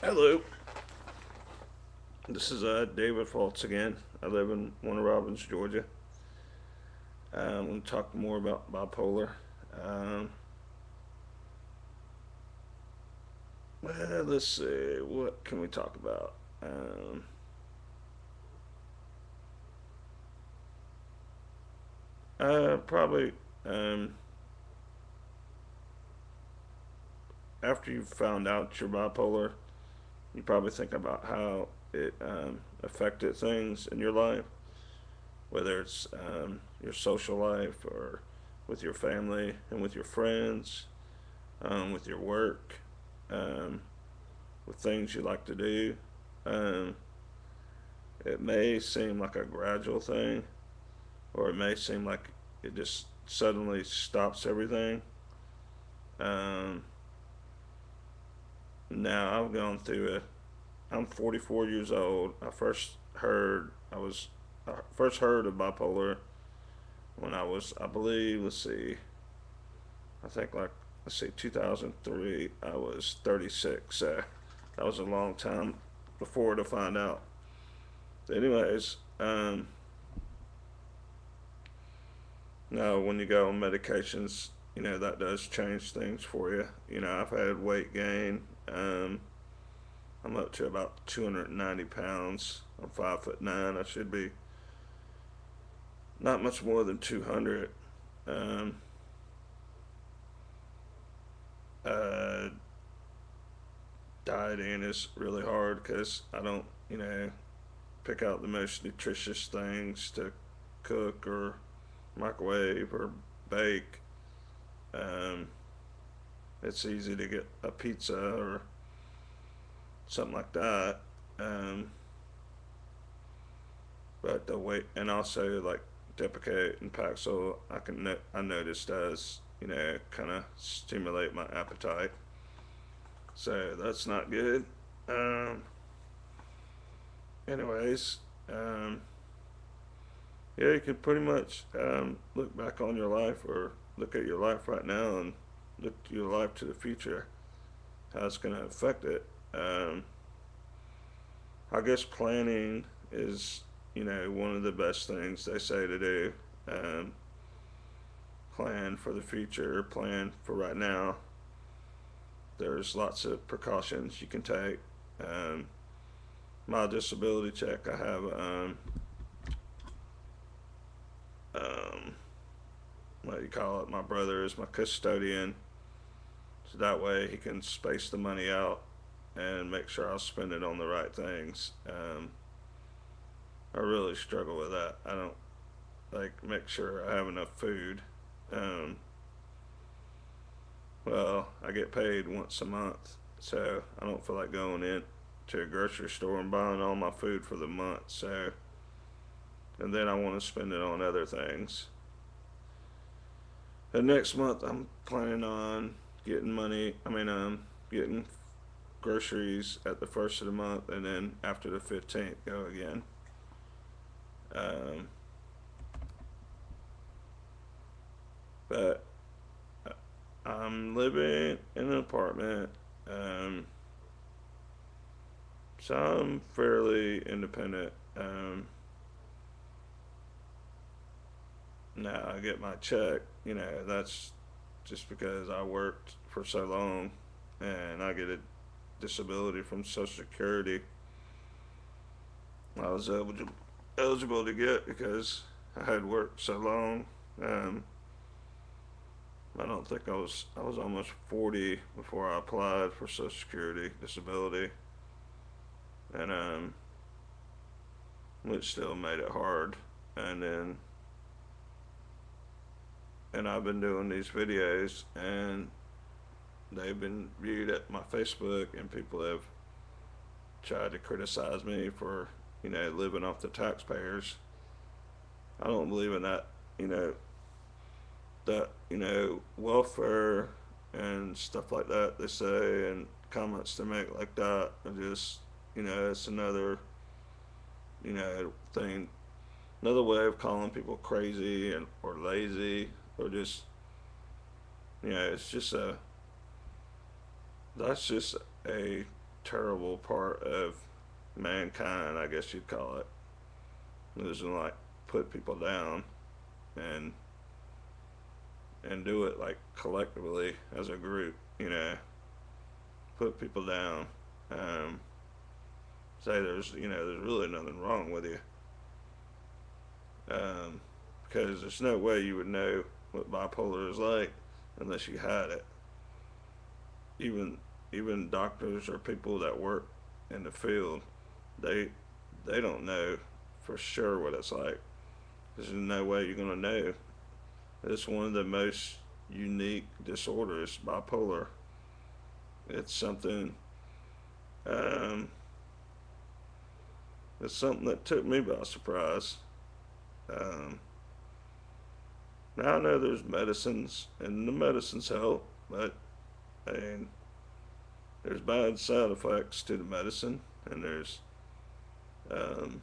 Hello, this is David Fultz again. I live in Warner Robins, Georgia. I'm going to talk more about bipolar. Um, let's see, what can we talk about? Probably um, after you've found out you're bipolar, you probably think about how it affected things in your life, whether it's your social life or with your family and with your friends, with your work. Um, with things you like to do. Um, it may seem like a gradual thing, or it may seem like it just suddenly stops everything. Um, Now I've gone through it. I'm 44 years old. I first heard of bipolar when I was, I believe, let's see, I think like let's see, 2003. I was 36. So that was a long time before to find out. Anyways, now, when you go on medications, that does change things for you. I've had weight gain. I'm up to about 290 pounds. I'm 5'9". I should be not much more than 200. Um, uh, Dieting is really hard because I don't, pick out the most nutritious things to cook or microwave or bake. Um, it's easy to get a pizza or something like that. Um, but the weight and also like Depakote and Paxil, I noticed does kind of stimulate my appetite, so that's not good. Um, Anyways, um, yeah, you can pretty much look back on your life or look at your life right now and look to your life to the future, how it's going to affect it. Um, I guess planning is, one of the best things they say to do. Um, Plan for the future, plan for right now. There's lots of precautions you can take. Um, my disability check, I have, um, what do you call it? My brother is my custodian, so that way he can space the money out and make sure I'll spend it on the right things. I really struggle with that. I don't like make sure I have enough food. Um, well, I get paid once a month, so I don't feel like going in to a grocery store and buying all my food for the month. So, and then I want to spend it on other things. And next month, I'm planning on getting money. Getting groceries at the first of the month, and then after the 15th, go again. Um, but I'm living in an apartment. Um, so I'm fairly independent. Now I get my check. That's just because I worked for so long, and I get a disability from Social Security. I was eligible to get because I had worked so long. Um, I don't think I was almost 40 before I applied for Social Security disability, and which still made it hard. And then and I've been doing these videos, and they've been viewed at my Facebook, and people have tried to criticize me for living off the taxpayers. I don't believe in that. You know welfare and stuff like that they say, and comments they make like that are just it's another thing, another way of calling people crazy and or lazy or just it's just a that's just a terrible part of mankind, I guess you'd call it. It was to like put people down and do it like collectively as a group, put people down. Um, Say there's really nothing wrong with you, um, because there's no way you would know what bipolar is like unless you had it. Even doctors or people that work in the field, they don't know for sure what it's like. There's no way you're gonna know. It's one of the most unique disorders, bipolar. It's something. Um, it's something that took me by surprise. Um, Now I know there's medicines, and the medicines help, but I mean, there's bad side effects to the medicine, and there's um,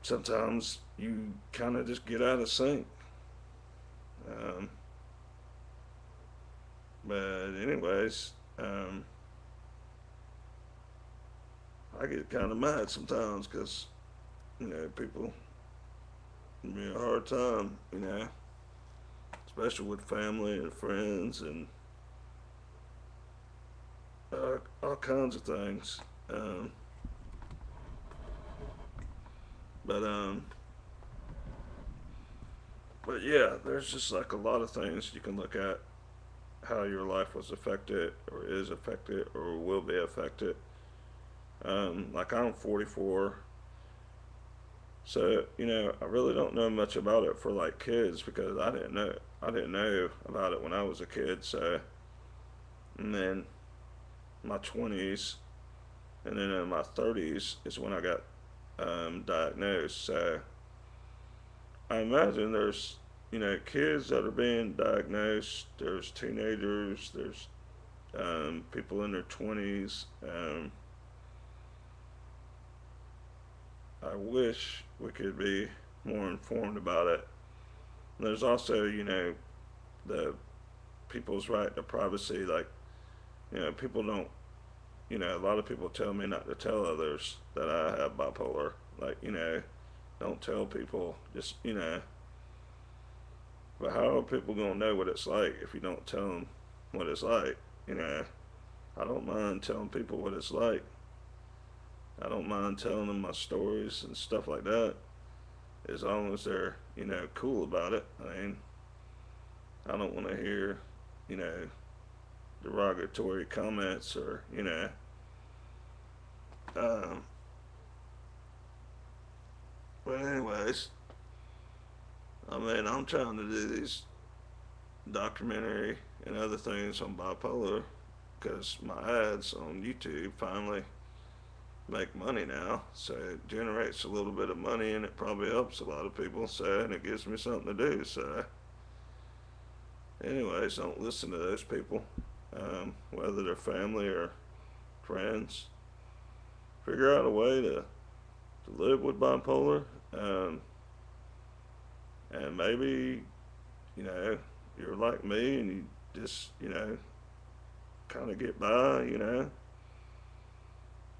sometimes you kind of just get out of sync. Um, but anyways, I get kind of mad sometimes because people give me a hard time, especially with family and friends and all kinds of things. Um, but but yeah, there's just like a lot of things you can look at how your life was affected or is affected or will be affected. Like I'm 44, so I really don't know much about it for like kids because I didn't know about it when I was a kid. So and then my 20s and then in my 30s is when I got diagnosed. So I imagine there's kids that are being diagnosed. There's teenagers. There's people in their 20s. I wish we could be more informed about it. And there's also the people's right to privacy. Like people don't. A lot of people tell me not to tell others that I have bipolar. Like don't tell people. Just But how are people gonna know what it's like if you don't tell them what it's like? You know, I don't mind telling people what it's like. I don't mind telling them my stories and stuff like that, as long as they're cool about it. I mean, I don't want to hear you know derogatory comments or Um, but anyways, I mean, I'm trying to do these documentary and other things on bipolar because my ads on YouTube finally make money now. So it generates a little bit of money and it probably helps a lot of people. So, and it gives me something to do. So, anyways, don't listen to those people, whether they're family or friends. Figure out a way to live with bipolar. Um, and maybe, you know, you're like me and you just, kind of get by, And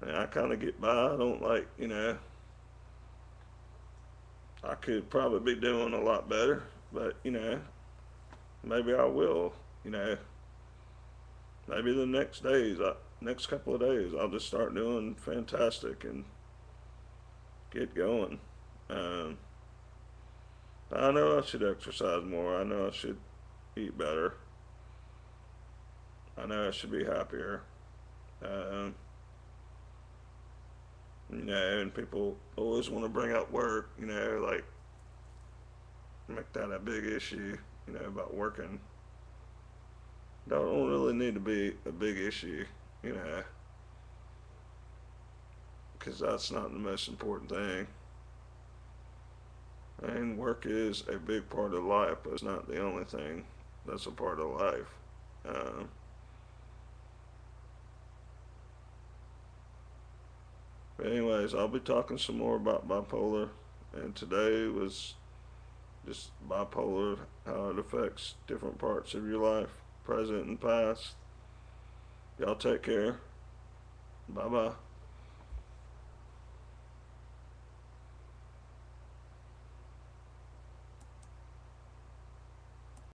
I kind of get by. I don't like, I could probably be doing a lot better, but, maybe I will, you know, maybe the next couple of days, I'll just start doing fantastic and get going. Um, I know I should exercise more. I know I should eat better. I know I should be happier. Um, and people always want to bring up work, like make that a big issue, about working. Don't really need to be a big issue, you know, because that's not the most important thing. And work is a big part of life, but it's not the only thing that's a part of life. Um, but anyways, I'll be talking some more about bipolar, and today was just bipolar, how it affects different parts of your life, present and past. Y'all take care. Bye bye.